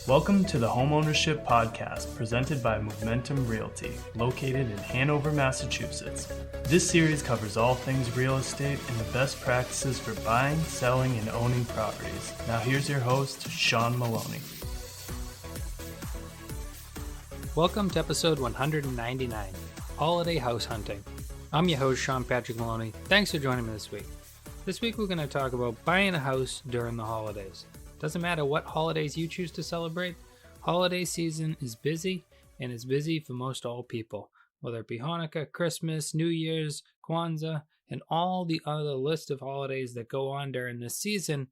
Welcome to the Homeownership Podcast presented by Momentum Realty, located in Hanover, Massachusetts. This series covers all things real estate and the best practices for buying, selling, and owning properties. Now here's your host, Sean Maloney. Welcome to episode 199, Holiday House Hunting. I'm your host, Sean Patrick Maloney. Thanks for joining me this week. This week we're going to talk about buying a house during the holidays. Doesn't matter what holidays you choose to celebrate, holiday season is busy, and it's busy for most all people. Whether it be Hanukkah, Christmas, New Year's, Kwanzaa, and all the other list of holidays that go on during this season,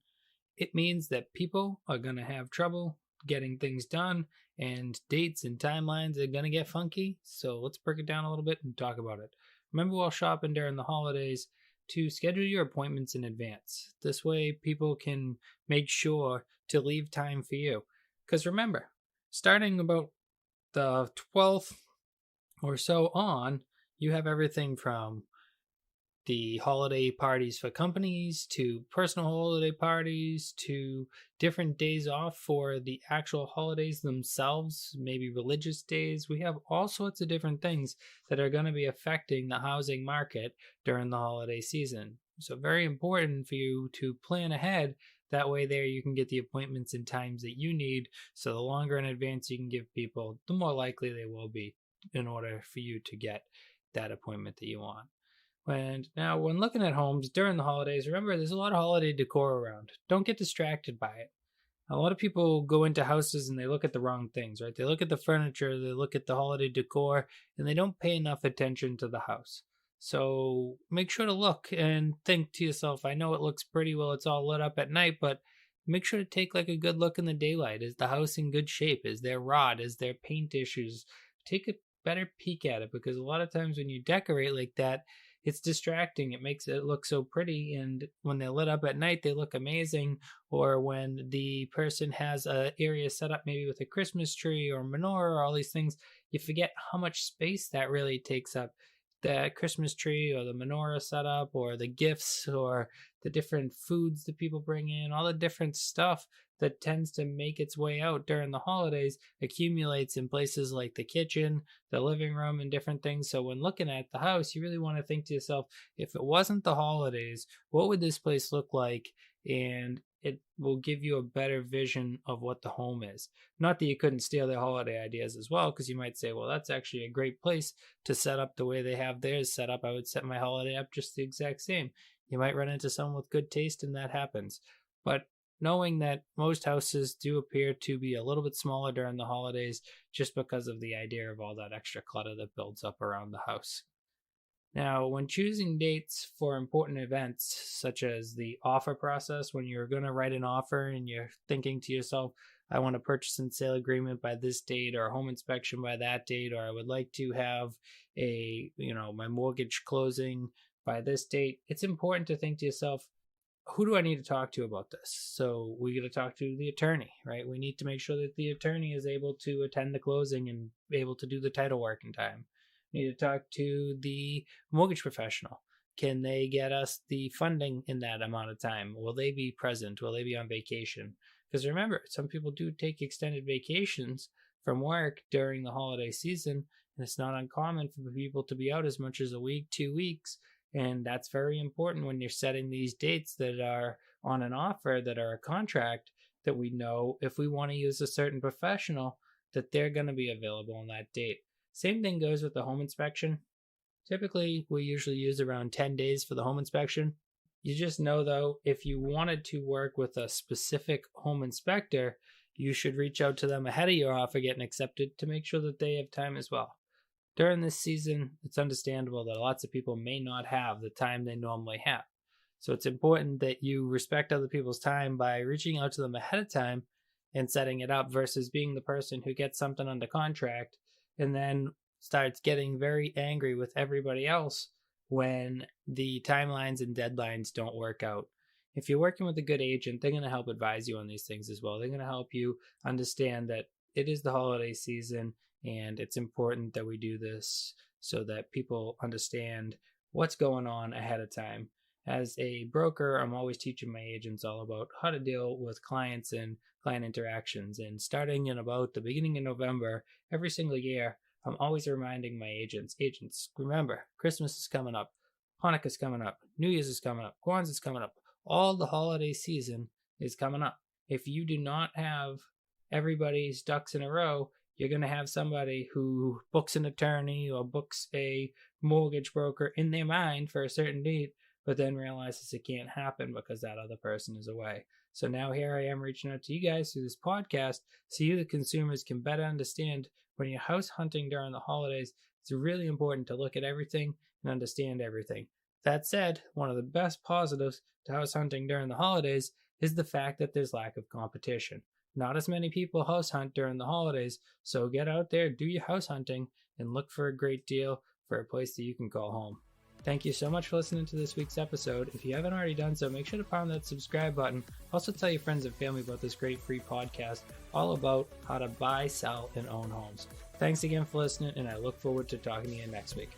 it means that people are going to have trouble getting things done, and dates and timelines are going to get funky. So let's break it down a little bit and talk about it. Remember, while shopping during the holidays, to schedule your appointments in advance. This way people can make sure to leave time for you. Because remember, starting about the 12th or so on, you have everything from the holiday parties for companies to personal holiday parties to different days off for the actual holidays themselves, maybe religious days. We have all sorts of different things that are going to be affecting the housing market during the holiday season. So very important for you to plan ahead. That way there you can get the appointments and times that you need. So the longer in advance you can give people, the more likely they will be in order for you to get that appointment that you want. And now when looking at homes during the holidays, remember there's a lot of holiday decor around. Don't get distracted by it. A lot of people go into houses and they look at the wrong things, right? They look at the furniture, they look at the holiday decor, and they don't pay enough attention to the house. So make sure to look and think to yourself, I know it looks pretty well, it's all lit up at night, but make sure to take like a good look in the daylight. Is the house in good shape? Is there rot? Is there paint issues? Take a better peek at it, because a lot of times when you decorate like that, it's distracting. It makes it look so pretty, and when they're lit up at night, they look amazing. Or when the person has an area set up maybe with a Christmas tree or menorah or all these things, you forget how much space that really takes up. The Christmas tree or the menorah setup or the gifts or the different foods that people bring in, all the different stuff that tends to make its way out during the holidays accumulates in places like the kitchen, the living room, and different things. So when looking at the house, you really want to think to yourself, if it wasn't the holidays, what would this place look like? And it will give you a better vision of what the home is. Not that you couldn't steal their holiday ideas as well, because you might say, well, that's actually a great place to set up the way they have theirs set up. I would set my holiday up just the exact same. You might run into someone with good taste, and that happens. But knowing that most houses do appear to be a little bit smaller during the holidays just because of the idea of all that extra clutter that builds up around the house. Now, when choosing dates for important events, such as the offer process, when you're going to write an offer and you're thinking to yourself, I want a purchase and sale agreement by this date, or a home inspection by that date, or I would like to have my mortgage closing by this date, it's important to think to yourself, who do I need to talk to about this? So we got to talk to the attorney, right? We need to make sure that the attorney is able to attend the closing and be able to do the title work in time. We need to talk to the mortgage professional. Can they get us the funding in that amount of time? Will they be present? Will they be on vacation? Because remember, some people do take extended vacations from work during the holiday season, and it's not uncommon for people to be out as much as a week, 2 weeks. And that's very important when you're setting these dates that are on an offer, that are a contract, that we know if we want to use a certain professional, that they're going to be available on that date. Same thing goes with the home inspection. Typically, we usually use around 10 days for the home inspection. You just know, though, if you wanted to work with a specific home inspector, you should reach out to them ahead of your offer getting accepted to make sure that they have time as well. During this season, it's understandable that lots of people may not have the time they normally have. So it's important that you respect other people's time by reaching out to them ahead of time and setting it up, versus being the person who gets something under contract and then starts getting very angry with everybody else when the timelines and deadlines don't work out. If you're working with a good agent, they're going to help advise you on these things as well. They're going to help you understand that it is the holiday season, and it's important that we do this so that people understand what's going on ahead of time. As a broker, I'm always teaching my agents all about how to deal with clients and client interactions. And starting in about the beginning of November, every single year, I'm always reminding my agents, remember, Christmas is coming up, Hanukkah's coming up, New Year's is coming up, Kwanzaa's coming up. All the holiday season is coming up. If you do not have everybody's ducks in a row, you're going to have somebody who books an attorney or books a mortgage broker in their mind for a certain date, but then realizes it can't happen because that other person is away. So now here I am reaching out to you guys through this podcast so you, the consumers, can better understand when you're house hunting during the holidays. It's really important to look at everything and understand everything. That said, one of the best positives to house hunting during the holidays is the fact that there's lack of competition. Not as many people house hunt during the holidays, so get out there, do your house hunting, and look for a great deal for a place that you can call home. Thank you so much for listening to this week's episode. If you haven't already done so, make sure to pound that subscribe button. Also tell your friends and family about this great free podcast all about how to buy, sell, and own homes. Thanks again for listening, and I look forward to talking to you next week.